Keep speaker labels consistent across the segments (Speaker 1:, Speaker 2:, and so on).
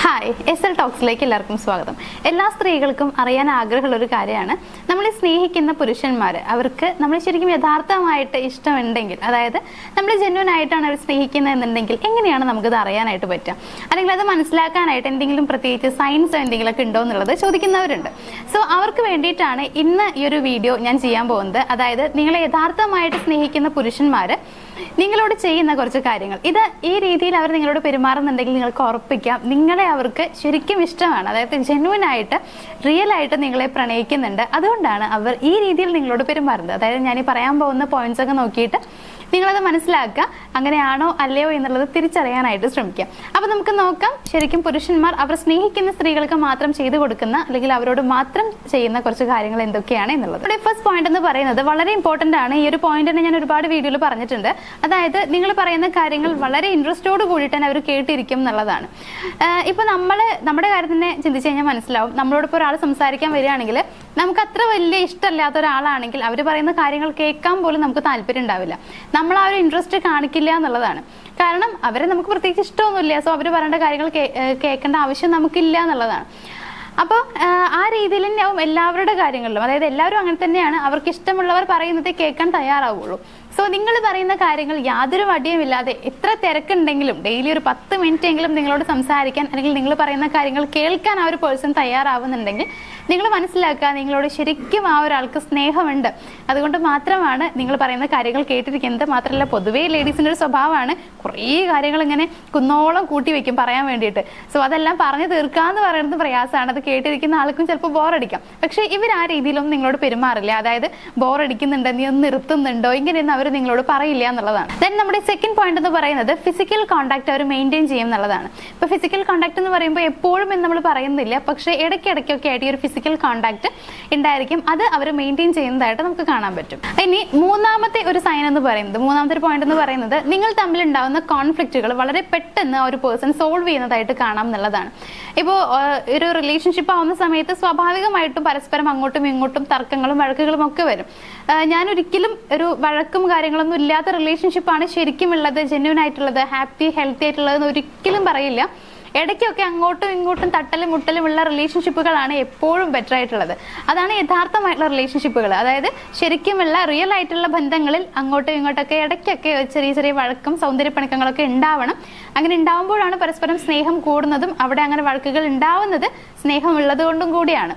Speaker 1: Hi SL ടോക്സിലേക്ക് എല്ലാവർക്കും സ്വാഗതം. എല്ലാ സ്ത്രീകൾക്കും അറിയാൻ ആഗ്രഹമുള്ള ഒരു കാര്യമാണ് നമ്മൾ സ്നേഹിക്കുന്ന പുരുഷന്മാർ അവർക്ക് നമ്മൾ ശരിക്കും യഥാർത്ഥമായിട്ട് ഇഷ്ടമുണ്ടെങ്കിൽ, അതായത് നമ്മൾ ജെന്യൂൻ ആയിട്ടാണ് അവർ സ്നേഹിക്കുന്നതെന്നുണ്ടെങ്കിൽ എങ്ങനെയാണ് നമുക്കത് അറിയാനായിട്ട് പറ്റുക, അല്ലെങ്കിൽ അത് മനസ്സിലാക്കാനായിട്ട് എന്തെങ്കിലും പ്രത്യേകിച്ച് സയൻസ് എന്തെങ്കിലുമൊക്കെ ഉണ്ടോ എന്നുള്ളത് ചോദിക്കുന്നവരുണ്ട്. സോ അവർക്ക് വേണ്ടിയിട്ടാണ് ഇന്ന് ഈ ഒരു വീഡിയോ ഞാൻ ചെയ്യാൻ പോകുന്നത്. അതായത് നിങ്ങളെ യഥാർത്ഥമായിട്ട് സ്നേഹിക്കുന്ന പുരുഷന്മാർ നിങ്ങളോട് ചെയ്യുന്ന കുറച്ച് കാര്യങ്ങൾ, ഇത് ഈ രീതിയിൽ അവർ നിങ്ങളോട് പെരുമാറുന്നുണ്ടെങ്കിൽ നിങ്ങൾക്ക് ഉറപ്പിക്കാം നിങ്ങളെ അവർക്ക് ശരിക്കും ഇഷ്ടമാണ്, അതായത് ജെന്യൂൻ ആയിട്ട് റിയൽ ആയിട്ട് നിങ്ങളെ പ്രണയിക്കുന്നുണ്ട്. അതുകൊണ്ടാണ് അവർ ഈ രീതിയിൽ നിങ്ങളോട് പെരുമാറുന്നത്. അതായത് ഞാൻ ഈ പറയാൻ പോകുന്ന പോയിന്റ്സ് ഒക്കെ നോക്കിയിട്ട് നിങ്ങളത് മനസ്സിലാക്കുക, അങ്ങനെയാണോ അല്ലയോ എന്നുള്ളത് തിരിച്ചറിയാനായിട്ട് ശ്രമിക്കുക. അപ്പൊ നമുക്ക് നോക്കാം ശരിക്കും പുരുഷന്മാർ അവർ സ്നേഹിക്കുന്ന സ്ത്രീകൾക്ക് മാത്രം ചെയ്തു കൊടുക്കുന്ന, അല്ലെങ്കിൽ അവരോട് മാത്രം ചെയ്യുന്ന കുറച്ച് കാര്യങ്ങൾ എന്തൊക്കെയാണ് എന്നുള്ളത്. ഇവിടെ ഫസ്റ്റ് പോയിന്റ് എന്ന് പറയുന്നത് വളരെ ഇമ്പോർട്ടന്റ് ആണ്. ഈ ഒരു പോയിന്റിനെ ഞാൻ ഒരുപാട് വീഡിയോയിൽ പറഞ്ഞിട്ടുണ്ട്. അതായത് നിങ്ങൾ പറയുന്ന കാര്യങ്ങൾ വളരെ ഇൻട്രസ്റ്റോട് കൂടിയിട്ട് തന്നെ അവർ കേട്ടിരിക്കും എന്നുള്ളതാണ്. ഇപ്പൊ നമ്മുടെ കാര്യം തന്നെ ചിന്തിച്ചു കഴിഞ്ഞാൽ മനസ്സിലാവും. നമ്മളോടൊപ്പം ഒരാൾ സംസാരിക്കാൻ വരികയാണെങ്കിൽ നമുക്ക് അത്ര വലിയ ഇഷ്ടമല്ലാത്ത ഒരാളാണെങ്കിൽ അവർ പറയുന്ന കാര്യങ്ങൾ കേൾക്കാൻ പോലും നമുക്ക് താല്പര്യം ഉണ്ടാവില്ല. നമ്മൾ ആ ഒരു ഇൻട്രസ്റ്റ് കാണിക്കില്ല എന്നുള്ളതാണ്. കാരണം അവരെ നമുക്ക് പ്രത്യേകിച്ച് ഇഷ്ടമൊന്നുമില്ല. സോ അവർ പറയേണ്ട കാര്യങ്ങൾ കേൾക്കേണ്ട ആവശ്യം നമുക്കില്ല എന്നുള്ളതാണ്. അപ്പോൾ ആ രീതിയിൽ തന്നെയാവും എല്ലാവരുടെ കാര്യങ്ങളിലും. അതായത് എല്ലാവരും അങ്ങനെ തന്നെയാണ്. അവർക്ക് ഇഷ്ടമുള്ളവർ പറയുന്നത് കേൾക്കാൻ തയ്യാറാവുള്ളൂ. സോ നിങ്ങൾ പറയുന്ന കാര്യങ്ങൾ യാതൊരു മടിയുമില്ലാതെ എത്ര തിരക്കുണ്ടെങ്കിലും ഡെയിലി ഒരു 10 മിനിറ്റ് എങ്കിലും നിങ്ങളോട് സംസാരിക്കാൻ, അല്ലെങ്കിൽ നിങ്ങൾ പറയുന്ന കാര്യങ്ങൾ കേൾക്കാൻ ആ ഒരു പേഴ്സൺ തയ്യാറാവുന്നുണ്ടെങ്കിൽ നിങ്ങൾ മനസ്സിലാക്കുക നിങ്ങളോട് ശരിക്കും ആ ഒരാൾക്ക് സ്നേഹമുണ്ട്. അതുകൊണ്ട് മാത്രമാണ് നിങ്ങൾ പറയുന്ന കാര്യങ്ങൾ കേട്ടിരിക്കുന്നത്. മാത്രമല്ല പൊതുവേ ലേഡീസിൻ്റെ ഒരു സ്വഭാവമാണ് കുറേ കാര്യങ്ങൾ ഇങ്ങനെ കുന്നോളം കൂട്ടി വെക്കും പറയാൻ വേണ്ടിയിട്ട്. സോ അതെല്ലാം പറഞ്ഞു തീർക്കാന്ന് പറയുന്നത് പ്രയാസമാണ്. അത് കേട്ടിരിക്കുന്ന ആൾക്കും ചിലപ്പോൾ ബോറടിക്കാം. പക്ഷേ ഇവർ ആ രീതിയിലൊന്നും നിങ്ങളോട് പെരുമാറില്ല. അതായത് ബോറടിക്കുന്നുണ്ട്, നീ ഒന്ന് നിർത്തുന്നുണ്ടോ, ഇങ്ങനെയൊന്നും അവർ നിങ്ങളോട് പറയില്ല എന്നുള്ളതാണ്. ദെൻ നമ്മുടെ സെക്കൻഡ് പോയിന്റ് എന്ന് പറയുന്നത് ഫിസിക്കൽ കോൺടാക്ട് അവർ മെയിൻറ്റെയിൻ ചെയ്യും എന്നുള്ളതാണ്. ഇപ്പൊ ഫിസിക്കൽ കോൺടാക്ട് എന്ന് പറയുമ്പോൾ എപ്പോഴും എന്ന് നമ്മൾ പറയുന്നില്ല, പക്ഷേ ഇടയ്ക്കിടയ്ക്കൊക്കെ ആയിട്ട് ഈ ഒരു ഫിസിക്കൽ കോൺടാക്ട് ഉണ്ടായിരിക്കും. അത് അവർ മെയിൻറ്റെയിൻ ചെയ്യുന്നതായിട്ട് നമുക്ക് കാണാൻ പറ്റും. ഇനി മൂന്നാമത്തെ ഒരു സൈൻ എന്ന് പറയുന്നത്, മൂന്നാമത്തെ ഒരു പോയിന്റ് എന്ന് പറയുന്നത് നിങ്ങൾ തമ്മിൽ ഉണ്ടാകുന്ന കോൺഫ്ലിക്റ്റുകൾ വളരെ പെട്ടെന്ന് ഒരു പേഴ്സൺ സോൾവ് ചെയ്യുന്നതായിട്ട് കാണാം എന്നുള്ളതാണ്. ഇപ്പോൾ ഒരു റിലേഷൻഷിപ്പ് ആവുന്ന സമയത്ത് സ്വാഭാവികമായിട്ടും പരസ്പരം അങ്ങോട്ടും ഇങ്ങോട്ടും തർക്കങ്ങളും വഴക്കുകളും ഒക്കെ വരും. ഞാൻ ഒരിക്കലും ഒരു വഴക്കും കാര്യങ്ങളൊന്നും ഇല്ലാത്ത റിലേഷൻഷിപ്പാണ് ശരിക്കും ഉള്ളത്, ജെന്യൂൻ ആയിട്ടുള്ളത്, ഹാപ്പി ഹെൽത്തി ആയിട്ടുള്ളതെന്ന് ഒരിക്കലും പറയില്ല. ഇടയ്ക്കൊക്കെ അങ്ങോട്ടും ഇങ്ങോട്ടും തട്ടലും മുട്ടലും ഉള്ള റിലേഷൻഷിപ്പുകളാണ് എപ്പോഴും ബെറ്റർ ആയിട്ടുള്ളത്. അതാണ് യഥാർത്ഥമായിട്ടുള്ള റിലേഷൻഷിപ്പുകൾ. അതായത് ശരിക്കുമുള്ള റിയൽ ആയിട്ടുള്ള ബന്ധങ്ങളിൽ അങ്ങോട്ടും ഇങ്ങോട്ടൊക്കെ ഇടയ്ക്കൊക്കെ ചെറിയ ചെറിയ വഴക്കും സൗന്ദര്യപ്പണക്കങ്ങളൊക്കെ ഉണ്ടാവണം. അങ്ങനെ ഉണ്ടാവുമ്പോഴാണ് പരസ്പരം സ്നേഹം കൂടുന്നതും അവിടെ അങ്ങനെ വഴക്കുകൾ ഉണ്ടാവുന്നത് സ്നേഹമുള്ളത് കൊണ്ടും കൂടിയാണ്.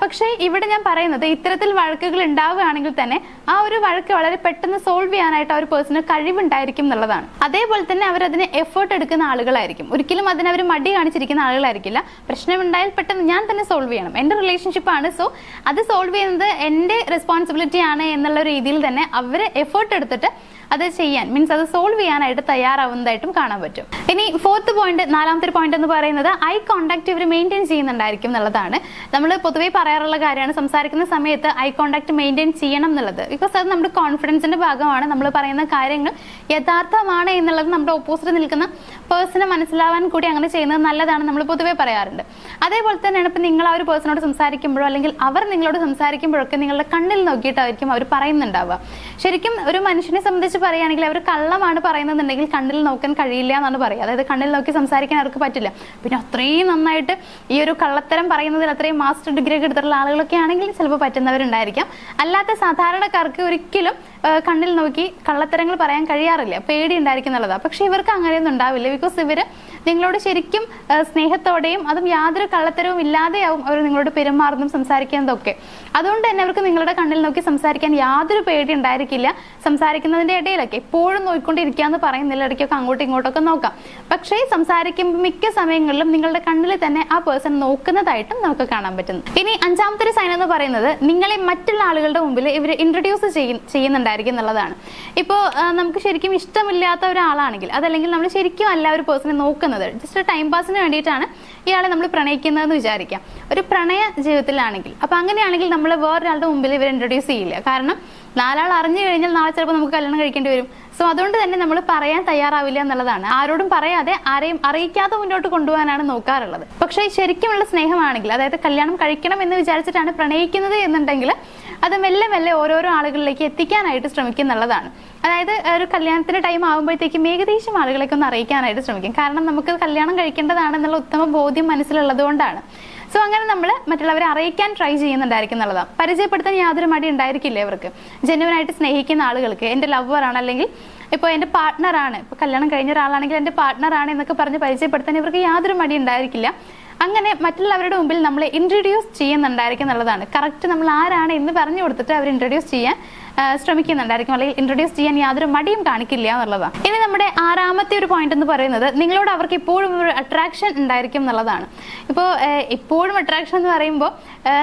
Speaker 1: പക്ഷേ ഇവിടെ ഞാൻ പറയുന്നത് ഇത്തരത്തിൽ വഴക്കുകൾ ഉണ്ടാവുകയാണെങ്കിൽ തന്നെ ആ ഒരു വഴക്ക് വളരെ പെട്ടെന്ന് സോൾവ് ചെയ്യാനായിട്ട് ആ ഒരു പേഴ്സണ് കഴിവുണ്ടായിരിക്കും എന്നുള്ളതാണ്. അതേപോലെ തന്നെ അവരതിന് എഫേർട്ട് എടുക്കുന്ന ആളുകളായിരിക്കും. ഒരിക്കലും അതിനവർ മടി കാണിച്ചിരിക്കുന്ന ആളുകളായിരിക്കില്ല. പ്രശ്നമുണ്ടായാൽ പെട്ടെന്ന് ഞാൻ തന്നെ സോൾവ് ചെയ്യണം, എൻ്റെ റിലേഷൻഷിപ്പാണ്, സോ അത് സോൾവ് ചെയ്യുന്നത് എൻ്റെ റെസ്പോൺസിബിലിറ്റി ആണ് എന്നുള്ള രീതിയിൽ തന്നെ അവർ എഫേർട്ട് എടുത്തിട്ട് അത് ചെയ്യാൻ, മീൻസ് അത് സോൾവ് ചെയ്യാനായിട്ട് തയ്യാറാവുന്നതായിട്ടും കാണാൻ പറ്റും. ഇനി ഫോർത്ത് പോയിന്റ്, നാലാമത്തെ പോയിന്റ് എന്ന് പറയുന്നത് ഐ കോണ്ടാക്ട് ഇവർ മെയിൻറ്റെയിൻ ചെയ്യുന്നുണ്ടായിരിക്കും എന്നുള്ളതാണ്. നമ്മൾ പൊതുവേ പറയാറുള്ള കാര്യമാണ് സംസാരിക്കുന്ന സമയത്ത് ഐ കോണ്ടാക്ട് മെയിൻറ്റെയിൻ ചെയ്യണം എന്നുള്ളത്. ബിക്കോസ് അത് നമ്മുടെ കോൺഫിഡൻസിന്റെ ഭാഗമാണ്. നമ്മൾ പറയുന്ന കാര്യങ്ങൾ യഥാർത്ഥമാണ് എന്നുള്ളത് നമ്മുടെ ഓപ്പോസിറ്റ് നിൽക്കുന്ന പേഴ്സണെ മനസ്സിലാവാൻ കൂടി അങ്ങനെ ചെയ്യുന്നത് നല്ലതാണ് നമ്മൾ പൊതുവേ പറയാറുണ്ട്. അതേപോലെ തന്നെയാണ് ഇപ്പം നിങ്ങൾ ആ ഒരു പേഴ്സണോട് സംസാരിക്കുമ്പോഴോ അല്ലെങ്കിൽ അവർ നിങ്ങളോട് സംസാരിക്കുമ്പോഴൊക്കെ നിങ്ങളുടെ കണ്ണിൽ നോക്കിയിട്ടായിരിക്കും അവർ പറയുന്നുണ്ടാവുക. ശരിക്കും ഒരു മനുഷ്യനെ സംബന്ധിച്ച് പറയുകയാണെങ്കിൽ അവർ കള്ളമാണ് പറയുന്നതെന്നുണ്ടെങ്കിൽ കണ്ണിൽ നോക്കാൻ കഴിയില്ല എന്നാണ് പറയുക. അതായത് കണ്ണിൽ നോക്കി സംസാരിക്കാൻ അവർക്ക് പറ്റില്ല. പിന്നെ അത്രയും നന്നായിട്ട് ഈ ഒരു കള്ളത്തരം പറയുന്നതിൽ അത്രയും മാസ്റ്റർ ഡിഗ്രി ഒക്കെ എടുത്തിട്ടുള്ള ആളുകളൊക്കെ ആണെങ്കിൽ ചിലപ്പോൾ പറ്റുന്നവരുണ്ടായിരിക്കാം. അല്ലാത്ത സാധാരണക്കാർക്ക് ഒരിക്കലും കണ്ണിൽ നോക്കി കള്ളത്തരങ്ങൾ പറയാൻ കഴിയാറില്ല, പേടി ഉണ്ടായിരിക്കും എന്നുള്ളതാണ്. പക്ഷെ ഇവർക്ക് അങ്ങനെയൊന്നും ഉണ്ടാവില്ല. ബിക്കോസ് ഇവർ നിങ്ങളോട് ശരിക്കും സ്നേഹത്തോടെയും അതും യാതൊരു കള്ളത്തരവും ഇല്ലാതെയാവും അവർ നിങ്ങളോട് പെരുമാറുന്നതും സംസാരിക്കുന്നതൊക്കെ. അതുകൊണ്ട് തന്നെ അവർക്ക് നിങ്ങളുടെ കണ്ണിൽ നോക്കി സംസാരിക്കാൻ യാതൊരു പേടി ഉണ്ടായിരിക്കില്ല. സംസാരിക്കുന്നതിന്റെ ഇടയിലൊക്കെ എപ്പോഴും നോക്കിക്കൊണ്ടിരിക്കാന്ന് പറയുന്നില്ല, ഇടയ്ക്കൊക്കെ അങ്ങോട്ടും ഇങ്ങോട്ടൊക്കെ നോക്കാം. പക്ഷേ സംസാരിക്കുമ്പോൾ മിക്ക സമയങ്ങളിലും നിങ്ങളുടെ കണ്ണിൽ തന്നെ ആ പേഴ്സൺ നോക്കുന്നതായിട്ടും നമുക്ക് കാണാൻ പറ്റുന്നു. ഇനി അഞ്ചാമത്തെ ഒരു സൈൻ എന്ന് പറയുന്നത് നിങ്ങളെ മറ്റുള്ള ആളുകളുടെ മുമ്പിൽ ഇവർ ഇൻട്രൊഡ്യൂസ് ചെയ്യുന്നുണ്ടായിരിക്കും എന്നുള്ളതാണ്. ഇപ്പോൾ നമുക്ക് ശരിക്കും ഇഷ്ടമില്ലാത്ത ഒരാളാണെങ്കിൽ, അതല്ലെങ്കിൽ നമ്മൾ ശരിക്കും അല്ല ഒരു പേഴ്സണെ നോക്കുന്നത്, ജസ്റ്റ് ടൈം പാസിന് വേണ്ടിയിട്ടാണ് ഇയാളെ നമ്മൾ പ്രണയിക്കുന്നതെന്ന് വിചാരിക്കാം. ഒരു പ്രണയ ജീവിതത്തിലാണെങ്കിൽ അപ്പൊ അങ്ങനെയാണെങ്കിൽ നമ്മൾ വേറൊരാളുടെ മുമ്പിൽ ഇവർ ഇൻട്രൊഡ്യൂസ് ചെയ്യില്ല. കാരണം നാലാൾ അറിഞ്ഞു കഴിഞ്ഞാൽ നാളെ ചിലപ്പോൾ നമുക്ക് കല്യാണം കഴിക്കേണ്ടി വരും. സോ അതുകൊണ്ട് തന്നെ നമ്മൾ പറയാൻ തയ്യാറാവില്ല എന്നുള്ളതാണ്. ആരോടും പറയാതെ ആരെയും അറിയിക്കാതെ മുന്നോട്ട് കൊണ്ടുപോകാനാണ് നോക്കാറുള്ളത്. പക്ഷേ ശരിക്കുമുള്ള സ്നേഹമാണെങ്കിൽ, അതായത് കല്യാണം കഴിക്കണം എന്ന് വിചാരിച്ചിട്ടാണ് പ്രണയിക്കുന്നത് എന്നുണ്ടെങ്കിൽ അത് മെല്ലെ മെല്ലെ ഓരോരോ ആളുകളിലേക്ക് എത്തിക്കാനായിട്ട് ശ്രമിക്കും എന്നുള്ളതാണ്. അതായത് ഒരു കല്യാണത്തിന്റെ ടൈം ആകുമ്പോഴത്തേക്കും ഏകദേശം ആളുകളെയൊക്കെ ഒന്ന് അറിയിക്കാനായിട്ട് ശ്രമിക്കും. കാരണം നമുക്ക് കല്യാണം കഴിക്കേണ്ടതാണെന്നുള്ള ഉത്തമ ബോധ്യം മനസ്സിലുള്ളത് കൊണ്ടാണ്. സോ അങ്ങനെ നമ്മൾ മറ്റുള്ളവരെ അറിയിക്കാൻ ട്രൈ ചെയ്യുന്നുണ്ടായിരിക്കും എന്നുള്ളതാണ്. പരിചയപ്പെടുത്താൻ യാതൊരു മടി ഉണ്ടായിരിക്കില്ല ഇവർക്ക്. ജെന്യുവനായിട്ട് സ്നേഹിക്കുന്ന ആളുകൾക്ക് എൻ്റെ ലവറാണ്, അല്ലെങ്കിൽ ഇപ്പോൾ എൻ്റെ പാർട്ട്ണറാണ്, ഇപ്പോൾ കല്യാണം കഴിഞ്ഞ ഒരാളാണെങ്കിൽ എൻ്റെ പാർട്ട്ണറാണ് എന്നൊക്കെ പറഞ്ഞ് പരിചയപ്പെടുത്താൻ ഇവർക്ക് യാതൊരു മടി ഉണ്ടായിരിക്കില്ല. അങ്ങനെ മറ്റുള്ളവരുടെ മുമ്പിൽ നമ്മളെ ഇൻട്രൊഡ്യൂസ് ചെയ്യുന്നുണ്ടായിരിക്കും എന്നുള്ളതാണ്. കറക്റ്റ് നമ്മൾ ആരാണ് എന്ന് പറഞ്ഞു കൊടുത്തിട്ട് അവർ ഇൻട്രൊഡ്യൂസ് ചെയ്യാൻ ശ്രമിക്കുന്നുണ്ടായിരിക്കും, അല്ലെങ്കിൽ ഇൻട്രൊഡ്യൂസ് ചെയ്യാൻ യാതൊരു മടിയും കാണിക്കില്ല എന്നുള്ളതാണ്. ഇനി നമ്മുടെ ആറാമത്തെ ഒരു പോയിന്റ് എന്ന് പറയുന്നത് നിങ്ങളോട് അവർക്ക് ഇപ്പോഴും ഒരു അട്രാക്ഷൻ ഉണ്ടായിരിക്കും എന്നുള്ളതാണ്. ഇപ്പോൾ ഇപ്പോഴും അട്രാക്ഷൻ എന്ന് പറയുമ്പോൾ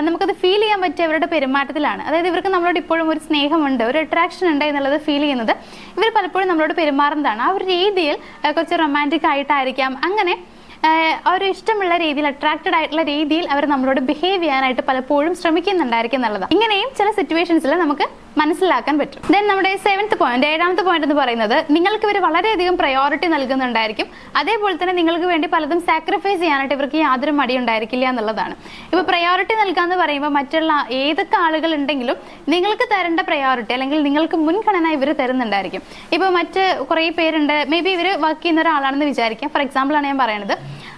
Speaker 1: നമുക്കത് ഫീൽ ചെയ്യാൻ പറ്റിയ അവരുടെ പെരുമാറ്റത്തിലാണ്. അതായത് ഇവർക്ക് നമ്മളോട് ഇപ്പോഴും ഒരു സ്നേഹമുണ്ട്, ഒരു അട്രാക്ഷൻ ഉണ്ട് എന്നുള്ളത് ഫീൽ ചെയ്യുന്നത് ഇവർ പലപ്പോഴും നമ്മളോട് പെരുമാറുന്നതാണ്. ആ ഒരു രീതിയിൽ കുറച്ച് റൊമാൻറ്റിക് ആയിട്ടായിരിക്കാം, അങ്ങനെ ഒരു ഇഷ്ടമുള്ള രീതിയിൽ, അട്രാക്റ്റഡ് ആയിട്ടുള്ള രീതിയിൽ അവർ നമ്മളോട് ബിഹേവ് ചെയ്യാനായിട്ട് പലപ്പോഴും ശ്രമിക്കുന്നുണ്ടായിരിക്കും എന്നുള്ളതാണ്. ഇങ്ങനെയും ചില സിറ്റുവേഷൻസിൽ നമുക്ക് മനസ്സിലാക്കാൻ പറ്റും. ദെൻ നമ്മുടെ 7th പോയിന്റ്, 7ാമത്തെ പോയിന്റ് എന്ന് പറയുന്നത് നിങ്ങൾക്ക് ഇവർ വളരെയധികം പ്രയോറിറ്റി നൽകുന്നുണ്ടായിരിക്കും. അതേപോലെ തന്നെ നിങ്ങൾക്ക് വേണ്ടി പലതും സാക്രിഫൈസ് ചെയ്യാനായിട്ട് ഇവർക്ക് യാതൊരു മടി ഉണ്ടായിരിക്കില്ല എന്നുള്ളതാണ്. ഇപ്പൊ പ്രയോറിറ്റി നൽകാന്ന് പറയുമ്പോൾ മറ്റുള്ള ഏതൊക്കെ ആളുകൾ ഉണ്ടെങ്കിലും നിങ്ങൾക്ക് തരേണ്ട പ്രയോറിറ്റി, അല്ലെങ്കിൽ നിങ്ങൾക്ക് മുൻഗണന ഇവർ തരുന്നുണ്ടായിരിക്കും. ഇപ്പൊ മറ്റ് കുറേ പേരുണ്ട്, മേ ബി ഇവർ വർക്ക് ചെയ്യുന്ന ഒരാളാണെന്ന് വിചാരിക്കാം. ഫോർ എക്സാമ്പിൾ ആണ് ഞാൻ പറയുന്നത്.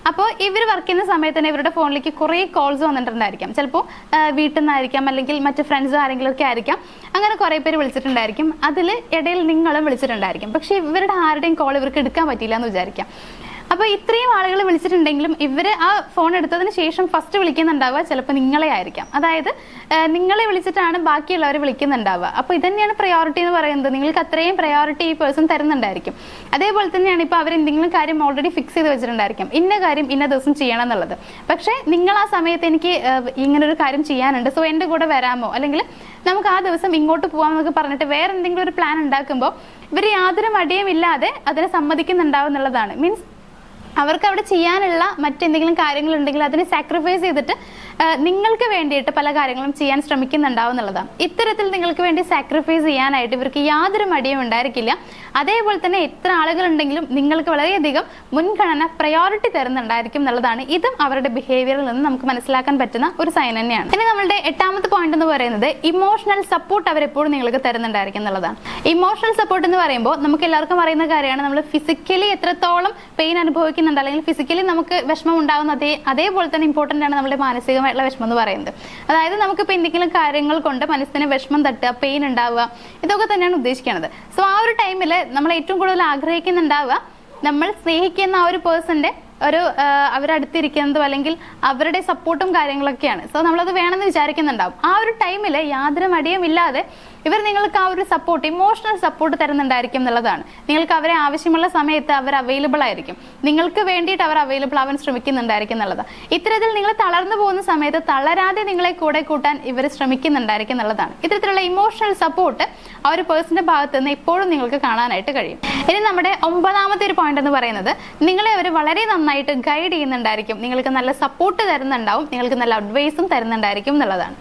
Speaker 1: അപ്പോൾ ഇവർ വർക്ക് ചെയ്യുന്ന സമയത്ത് തന്നെ ഇവരുടെ ഫോണിലേക്ക് കുറേ കോൾസ് വന്നിട്ടുണ്ടായിരിക്കാം. ചിലപ്പോൾ വീട്ടിൽ നിന്നായിരിക്കാം, അല്ലെങ്കിൽ മറ്റ് ഫ്രണ്ട്സ് ആരെങ്കിലും ഒക്കെ ആയിരിക്കാം. അങ്ങനെ കുറേ പേര് വിളിച്ചിട്ടുണ്ടായിരിക്കും. അതിൽ ഇടയിൽ നിങ്ങളും വിളിച്ചിട്ടുണ്ടായിരിക്കും. പക്ഷെ ഇവരുടെ ആരുടെയും കോൾ ഇവർക്ക് എടുക്കാൻ പറ്റില്ല എന്ന് വിചാരിക്കാം. അപ്പോൾ ഇത്രയും ആളുകൾ വിളിച്ചിട്ടുണ്ടെങ്കിലും ഇവർ ആ ഫോൺ എടുത്തതിന് ശേഷം ഫസ്റ്റ് വിളിക്കുന്നുണ്ടാവുക ചിലപ്പോൾ നിങ്ങളെ ആയിരിക്കാം. അതായത് നിങ്ങളെ വിളിച്ചിട്ടാണ് ബാക്കിയുള്ളവർ വിളിക്കുന്നുണ്ടാവുക. അപ്പോൾ ഇതന്നെയാണ് പ്രയോറിറ്റി എന്ന് പറയുന്നത്. നിങ്ങൾക്ക് അത്രയും പ്രയോറിറ്റി ഈ പേഴ്സൺ തരുന്നുണ്ടായിരിക്കും. അതേപോലെ തന്നെയാണ് ഇപ്പോൾ അവർ എന്തെങ്കിലും കാര്യം ഓൾറെഡി ഫിക്സ് ചെയ്ത് വെച്ചിട്ടുണ്ടായിരിക്കും, ഇന്ന കാര്യം ഇന്ന ദിവസം ചെയ്യണം എന്നുള്ളത്. പക്ഷേ നിങ്ങൾ ആ സമയത്ത് എനിക്ക് ഇങ്ങനൊരു കാര്യം ചെയ്യാനുണ്ട്, സോ എൻ്റെ കൂടെ വരാമോ, അല്ലെങ്കിൽ നമുക്ക് ആ ദിവസം ഇങ്ങോട്ട് പോകാമെന്നൊക്കെ പറഞ്ഞിട്ട് വേറെ എന്തെങ്കിലും ഒരു പ്ലാൻ ഉണ്ടാക്കുമ്പോൾ ഇവർ യാതൊരു മടിയും ഇല്ലാതെ അതിനെ സമ്മതിക്കുന്നുണ്ടാവും എന്നുള്ളതാണ്. മീൻസ് അവർക്ക് അവിടെ ചെയ്യാനുള്ള മറ്റെന്തെങ്കിലും കാര്യങ്ങളുണ്ടെങ്കിൽ അതിനെ സാക്രിഫൈസ് ചെയ്തിട്ട് നിങ്ങൾക്ക് വേണ്ടിയിട്ട് പല കാര്യങ്ങളും ചെയ്യാൻ ശ്രമിക്കുന്നുണ്ടാവും എന്നുള്ളതാണ്. ഇത്തരത്തിൽ നിങ്ങൾക്ക് വേണ്ടി സാക്രിഫൈസ് ചെയ്യാനായിട്ട് ഇവർക്ക് യാതൊരു മടിയും ഉണ്ടായിരിക്കില്ല. അതേപോലെ തന്നെ എത്ര ആളുകളുണ്ടെങ്കിലും നിങ്ങൾക്ക് വളരെയധികം മുൻഗണന, പ്രയോറിറ്റി തരുന്നുണ്ടായിരിക്കും എന്നുള്ളതാണ്. ഇതും അവരുടെ ബിഹേവിയറിൽ നിന്ന് നമുക്ക് മനസ്സിലാക്കാൻ പറ്റുന്ന ഒരു സൈൻ തന്നെയാണ്. ഇനി നമ്മളുടെ 8ാമത്തെ പോയിന്റ് എന്ന് പറയുന്നത് ഇമോഷണൽ സപ്പോർട്ട് അവരെപ്പോഴും നിങ്ങൾക്ക് തരുന്നുണ്ടായിരിക്കും എന്നുള്ളതാണ്. ഇമോഷണൽ സപ്പോർട്ട് എന്ന് പറയുമ്പോൾ നമുക്ക് എല്ലാവർക്കും അറിയുന്ന കാര്യമാണ്. നമ്മൾ ഫിസിക്കലി എത്രത്തോളം പെയിൻ അനുഭവിക്കുന്നുണ്ട്, അല്ലെങ്കിൽ ഫിസിക്കലി നമുക്ക് വിഷമം ഉണ്ടാകുന്ന അതേപോലെ തന്നെ ഇമ്പോർട്ടൻ്റ് ആണ് നമ്മുടെ മാനസികമായിട്ടുള്ള വിഷമം എന്ന് പറയുന്നത്. അതായത് നമുക്കിപ്പോൾ എന്തെങ്കിലും കാര്യങ്ങൾ കൊണ്ട് മനസ്സിന് വിഷമം തട്ടുക, പെയിൻ ഉണ്ടാവുക, ഇതൊക്കെ തന്നെയാണ് ഉദ്ദേശിക്കുന്നത്. സോ ആ ഒരു ടൈമിൽ നമ്മൾ ഏറ്റവും കൂടുതൽ ആഗ്രഹിക്കുന്നുണ്ടാവുക നമ്മൾ സ്നേഹിക്കുന്ന ആ ഒരു പേഴ്സന്റെ ഒരു അവരടുത്തിരിക്കുന്നതും അല്ലെങ്കിൽ അവരുടെ സപ്പോർട്ടും കാര്യങ്ങളൊക്കെയാണ്. സോ നമ്മളത് വേണമെന്ന് വിചാരിക്കുന്നുണ്ടാവും. ആ ഒരു ടൈമിൽ യാതൊരു മടിയും ഇല്ലാതെ ഇവർ നിങ്ങൾക്ക് ആ ഒരു സപ്പോർട്ട്, ഇമോഷണൽ സപ്പോർട്ട് തരുന്നുണ്ടായിരിക്കും എന്നുള്ളതാണ്. നിങ്ങൾക്ക് അവരെ ആവശ്യമുള്ള സമയത്ത് അവർ അവൈലബിൾ ആയിരിക്കും, നിങ്ങൾക്ക് വേണ്ടിയിട്ട് അവർ അവൈലബിൾ ആവാൻ ശ്രമിക്കുന്നുണ്ടായിരിക്കും എന്നുള്ളതാണ്. ഇത്തരത്തിൽ നിങ്ങൾ തളർന്നു പോകുന്ന സമയത്ത് തളരാതെ നിങ്ങളെ കൂടെ കൂട്ടാൻ ഇവർ ശ്രമിക്കുന്നുണ്ടായിരിക്കും എന്നുള്ളതാണ്. ഇത്തരത്തിലുള്ള ഇമോഷണൽ സപ്പോർട്ട് ആ ഒരു പേഴ്സന്റെ ഭാഗത്ത് നിന്ന് എപ്പോഴും നിങ്ങൾക്ക് കാണാനായിട്ട് കഴിയും. ഇനി നമ്മുടെ 9ാമത്തെ ഒരു പോയിന്റ് എന്ന് പറയുന്നത് നിങ്ങളെ അവർ വളരെ നന്നായിട്ട് ഗൈഡ് ചെയ്യുന്നുണ്ടായിരിക്കും, നിങ്ങൾക്ക് നല്ല സപ്പോർട്ട് തരുന്നുണ്ടാവും, നിങ്ങൾക്ക് നല്ല അഡ്വൈസും തരുന്നുണ്ടായിരിക്കും എന്നുള്ളതാണ്.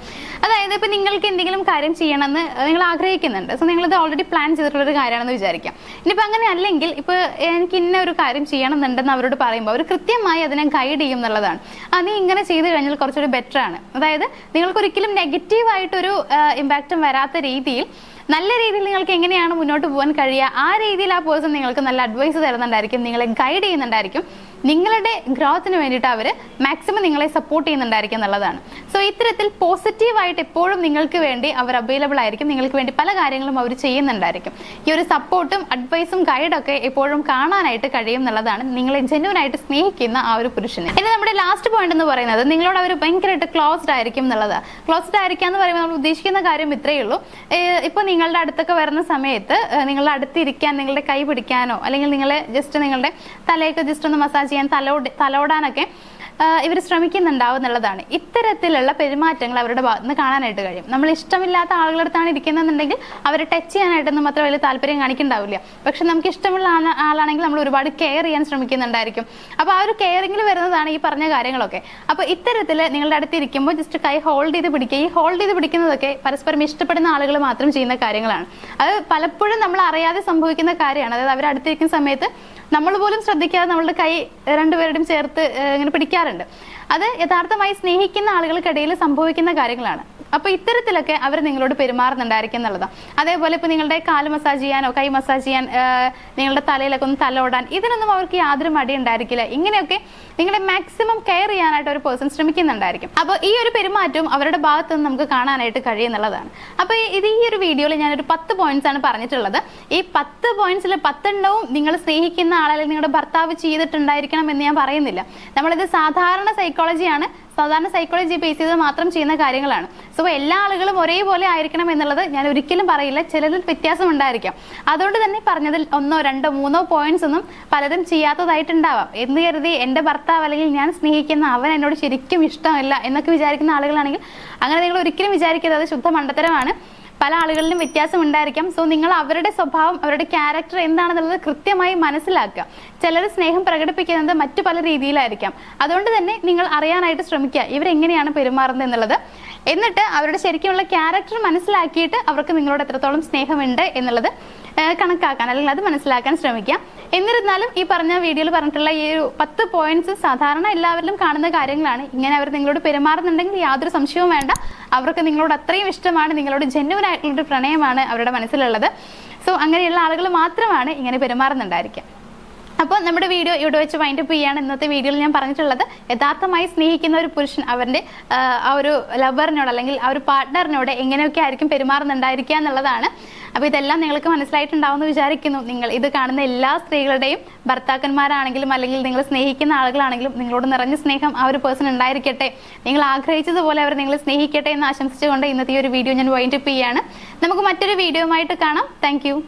Speaker 1: അതായത് ഇപ്പം നിങ്ങൾക്ക് എന്തെങ്കിലും കാര്യം ചെയ്യണമെന്ന് നിങ്ങൾ ആഗ്രഹിക്കുന്നുണ്ട്. സോ നിങ്ങളത് ഓൾറെഡി പ്ലാൻ ചെയ്തിട്ടുള്ളൊരു കാര്യമാണെന്ന് വിചാരിക്കാം. ഇനിയിപ്പോൾ അങ്ങനെ അല്ലെങ്കിൽ ഇപ്പോൾ എനിക്ക് ഇന്ന ഒരു കാര്യം ചെയ്യണമെന്നുണ്ടെന്ന് അവരോട് പറയുമ്പോൾ അവർ കൃത്യമായി അതിനെ ഗൈഡ് ചെയ്യും എന്നുള്ളതാണ്. നീ ഇങ്ങനെ ചെയ്ത് കഴിഞ്ഞാൽ കുറച്ചുകൂടി ബെറ്റർ ആണ്. അതായത് നിങ്ങൾക്കൊരിക്കലും നെഗറ്റീവായിട്ടൊരു ഇമ്പാക്റ്റും വരാത്ത രീതിയിൽ, നല്ല രീതിയിൽ നിങ്ങൾക്ക് എങ്ങനെയാണ് മുന്നോട്ട് പോകാൻ കഴിയുക, ആ രീതിയിൽ ആ പേഴ്സൺ നിങ്ങൾക്ക് നല്ല അഡ്വൈസ് തരുന്നുണ്ടായിരിക്കും, നിങ്ങളെ ഗൈഡ് ചെയ്യുന്നുണ്ടായിരിക്കും. നിങ്ങളുടെ ഗ്രോത്തിന് വേണ്ടിയിട്ട് അവർ മാക്സിമം നിങ്ങളെ സപ്പോർട്ട് ചെയ്യുന്നുണ്ടായിരിക്കും എന്നുള്ളതാണ്. സോ ഇത്തരത്തിൽ പോസിറ്റീവായിട്ട് എപ്പോഴും നിങ്ങൾക്ക് വേണ്ടി അവർ അവൈലബിൾ ആയിരിക്കും, നിങ്ങൾക്ക് വേണ്ടി പല കാര്യങ്ങളും അവർ ചെയ്യുന്നുണ്ടായിരിക്കും. ഈ ഒരു സപ്പോർട്ടും അഡ്വൈസും ഗൈഡൊക്കെ എപ്പോഴും കാണാനായിട്ട് കഴിയും എന്നുള്ളതാണ് നിങ്ങളെ ജെന്യുവനായിട്ട് സ്നേഹിക്കുന്ന ആ ഒരു പുരുഷനെ. ഇനി നമ്മുടെ ലാസ്റ്റ് പോയിന്റ് എന്ന് പറയുന്നത് നിങ്ങളോട് അവർ ഭയങ്കരമായിട്ട് ക്ലോസ്ഡ് ആയിരിക്കും എന്നുള്ളതാണ്. ക്ലോസ്ഡ് ആയിരിക്കുക എന്ന് പറയുമ്പോൾ നമ്മൾ ഉദ്ദേശിക്കുന്ന കാര്യം ഇത്രയേ ഉള്ളൂ. ഇപ്പോൾ നിങ്ങളുടെ അടുത്തൊക്കെ വരുന്ന സമയത്ത് നിങ്ങളുടെ അടുത്തിരിക്കാൻ, നിങ്ങളുടെ കൈ പിടിക്കാനോ, അല്ലെങ്കിൽ നിങ്ങളെ ജസ്റ്റ് നിങ്ങളുടെ തലയൊക്കെ ജസ്റ്റ് ഒന്ന് മസാജ് ചെയ്യാൻ, തലോടാനൊക്കെ ഇവർ ശ്രമിക്കുന്നുണ്ടാവും എന്നുള്ളതാണ്. ഇത്തരത്തിലുള്ള പെരുമാറ്റങ്ങൾ അവരുടെ ഭാഗത്ത് നിന്ന് കാണാനായിട്ട് കഴിയും. നമ്മൾ ഇഷ്ടമില്ലാത്ത ആളുകളുടെ അടുത്താണ് ഇരിക്കുന്നതെന്നുണ്ടെങ്കിൽ അവരെ ടച്ച് ചെയ്യാനായിട്ടൊന്നും അത്ര വലിയ താല്പര്യം കാണിക്കുന്നുണ്ടാവില്ല. പക്ഷെ നമുക്ക് ഇഷ്ടമുള്ള ആളാണെങ്കിൽ നമ്മൾ ഒരുപാട് കെയർ ചെയ്യാൻ ശ്രമിക്കുന്നുണ്ടായിരിക്കും. അപ്പോൾ ആ ഒരു കെയറിങ്ങിൽ വരുന്നതാണ് ഈ പറഞ്ഞ കാര്യങ്ങളൊക്കെ. അപ്പോൾ ഇത്തരത്തിൽ നിങ്ങളുടെ അടുത്ത് ഇരിക്കുമ്പോൾ ജസ്റ്റ് കൈ ഹോൾഡ് ചെയ്ത് പിടിക്കുക. ഈ ഹോൾഡ് ചെയ്ത് പിടിക്കുന്നതൊക്കെ പരസ്പരം ഇഷ്ടപ്പെടുന്ന ആളുകൾ മാത്രം ചെയ്യുന്ന കാര്യങ്ങളാണ്. അത് പലപ്പോഴും നമ്മൾ അറിയാതെ സംഭവിക്കുന്ന കാര്യമാണ്. അതായത് അവരടുത്തിരിക്കുന്ന സമയത്ത് നമ്മൾ പോലും ശ്രദ്ധിക്കാതെ നമ്മളുടെ കൈ രണ്ടുപേരുടെയും ചേർത്ത് ഇങ്ങനെ പിടിക്കാറുണ്ട്. അത് യഥാർത്ഥമായി സ്നേഹിക്കുന്ന ആളുകൾക്കിടയിൽ സംഭവിക്കുന്ന കാര്യങ്ങളാണ്. അപ്പോൾ ഇത്തരത്തിലൊക്കെ അവർ നിങ്ങളോട് പെരുമാറുന്നുണ്ടായിരിക്കും എന്നുള്ളതാണ്. അതേപോലെ ഇപ്പോൾ നിങ്ങളുടെ കാല് മസാജ് ചെയ്യാനോ കൈ മസാജ് ചെയ്യാൻ, നിങ്ങളുടെ തലയിലൊക്കെ ഒന്ന് തലോടാൻ, ഇതിനൊന്നും അവർക്ക് യാതൊരു മടി ഉണ്ടായിരിക്കില്ല. ഇങ്ങനെയൊക്കെ നിങ്ങളെ മാക്സിമം കെയർ ചെയ്യാനായിട്ട് ഒരു പേഴ്സൺ ശ്രമിക്കുന്നുണ്ടായിരിക്കും. അപ്പോൾ ഈ ഒരു പെരുമാറ്റവും അവരുടെ ഭാഗത്ത് നിന്ന് നമുക്ക് കാണാനായിട്ട് കഴിയുന്നുള്ളതാണ്. അപ്പോൾ ഈ ഒരു വീഡിയോയിൽ ഞാനൊരു 10 പോയിന്റ്സ് ആണ് പറഞ്ഞിട്ടുള്ളത്. ഈ 10 പോയിന്റ്സിൽ 10 എണ്ണവും നിങ്ങൾ സ്നേഹിക്കുന്ന ആളല്ലെങ്കിൽ നിങ്ങളുടെ ഭർത്താവ് ചെയ്തിട്ടുണ്ടായിരിക്കണം എന്ന് ഞാൻ പറയുന്നില്ല. നമ്മളിത് സാധാരണ സൈക്കോളജി ബേസ് ചെയ്ത് മാത്രം ചെയ്യുന്ന കാര്യങ്ങളാണ്. സോ എല്ലാ ആളുകളും ഒരേപോലെ ആയിരിക്കണം എന്നുള്ളത് ഞാൻ ഒരിക്കലും പറയില്ല. ചിലതിൽ വ്യത്യാസം ഉണ്ടായിരിക്കാം. അതുകൊണ്ട് തന്നെ പറഞ്ഞതിൽ 1, 2, 3 പോയിന്റ്സ് ഒന്നും പലരും ചെയ്യാത്തതായിട്ടുണ്ടാവാം. എന്ന് കരുതി എൻ്റെ ഭർത്താവ് അല്ലെങ്കിൽ ഞാൻ സ്നേഹിക്കുന്ന അവൻ എന്നോട് ശരിക്കും ഇഷ്ടമല്ല എന്നൊക്കെ വിചാരിക്കുന്ന ആളുകളാണെങ്കിൽ അങ്ങനെ നിങ്ങൾ ഒരിക്കലും വിചാരിക്കരുത്. അത് ശുദ്ധ മണ്ടത്തരമാണ്. പല ആളുകളിലും വ്യത്യാസം ഉണ്ടായിരിക്കാം. സോ നിങ്ങൾ അവരുടെ സ്വഭാവം, അവരുടെ ക്യാരക്ടർ എന്താണെന്നുള്ളത് കൃത്യമായി മനസ്സിലാക്കുക. ചിലർ സ്നേഹം പ്രകടിപ്പിക്കുന്നത് മറ്റു പല രീതിയിലായിരിക്കാം. അതുകൊണ്ട് തന്നെ നിങ്ങൾ അറിയാനായിട്ട് ശ്രമിക്കുക ഇവരെങ്ങനെയാണ് പെരുമാറുന്നത് എന്നുള്ളത്. എന്നിട്ട് അവരുടെ ശരിക്കുമുള്ള ക്യാരക്ടർ മനസ്സിലാക്കിയിട്ട് അവർക്ക് നിങ്ങളോട് എത്രത്തോളം സ്നേഹമുണ്ട് എന്നുള്ളത് കണക്കാക്കാൻ അല്ലെങ്കിൽ അത് മനസ്സിലാക്കാൻ ശ്രമിക്കുക. എന്നിരുന്നാലും ഈ പറഞ്ഞ വീഡിയോയിൽ പറഞ്ഞിട്ടുള്ള ഈ ഒരു 10 പോയിന്റ്സ് സാധാരണ എല്ലാവരിലും കാണുന്ന കാര്യങ്ങളാണ്. ഇങ്ങനെ അവർ നിങ്ങളോട് പെരുമാറുന്നുണ്ടെങ്കിൽ യാതൊരു സംശയവും വേണ്ട. അവർക്ക് നിങ്ങളോട് അത്രയും ഇഷ്ടമാണ്, നിങ്ങളോട് ജെന്യുവൻ ആയിട്ടുള്ളൊരു പ്രണയമാണ് അവരുടെ മനസ്സിലുള്ളത്. സോ അങ്ങനെയുള്ള ആളുകൾ മാത്രമാണ് ഇങ്ങനെ പെരുമാറുന്നുണ്ടായിരിക്കുക. അപ്പോൾ നമ്മുടെ വീഡിയോ ഇവിടെ വെച്ച് വൈൻഡപ്പ് ചെയ്യാണ്. ഇന്നത്തെ വീഡിയോയിൽ ഞാൻ പറഞ്ഞിട്ടുള്ളത് യഥാർത്ഥമായി സ്നേഹിക്കുന്ന ഒരു പുരുഷൻ അവരുടെ ആ ഒരു ലവറിനോട് അല്ലെങ്കിൽ ആ ഒരു പാർട്ട്ണറിനോട് എങ്ങനെയൊക്കെ ആയിരിക്കും പെരുമാറുന്നുണ്ടായിരിക്കുക എന്നുള്ളതാണ്. അപ്പോൾ ഇതെല്ലാം നിങ്ങൾക്ക് മനസ്സിലായിട്ടുണ്ടാവും എന്ന് വിചാരിക്കുന്നു. നിങ്ങൾ ഇത് കാണുന്ന എല്ലാ സ്ത്രീകളുടെയും ഭർത്താക്കന്മാരാണെങ്കിലും അല്ലെങ്കിൽ നിങ്ങൾ സ്നേഹിക്കുന്ന ആളുകളാണെങ്കിലും നിങ്ങളോട് നിറഞ്ഞ സ്നേഹം ആ ഒരു പേഴ്സൺ ഉണ്ടായിരിക്കട്ടെ, നിങ്ങൾ ആഗ്രഹിച്ചതുപോലെ അവർ നിങ്ങളെ സ്നേഹിക്കട്ടെ എന്ന് ആശംസിച്ചുകൊണ്ട് ഇന്നത്തെ ഈ ഒരു വീഡിയോ ഞാൻ വൈൻഡപ്പ് ചെയ്യാണ്. നമുക്ക് മറ്റൊരു വീഡിയോയുമായിട്ട് കാണാം. താങ്ക്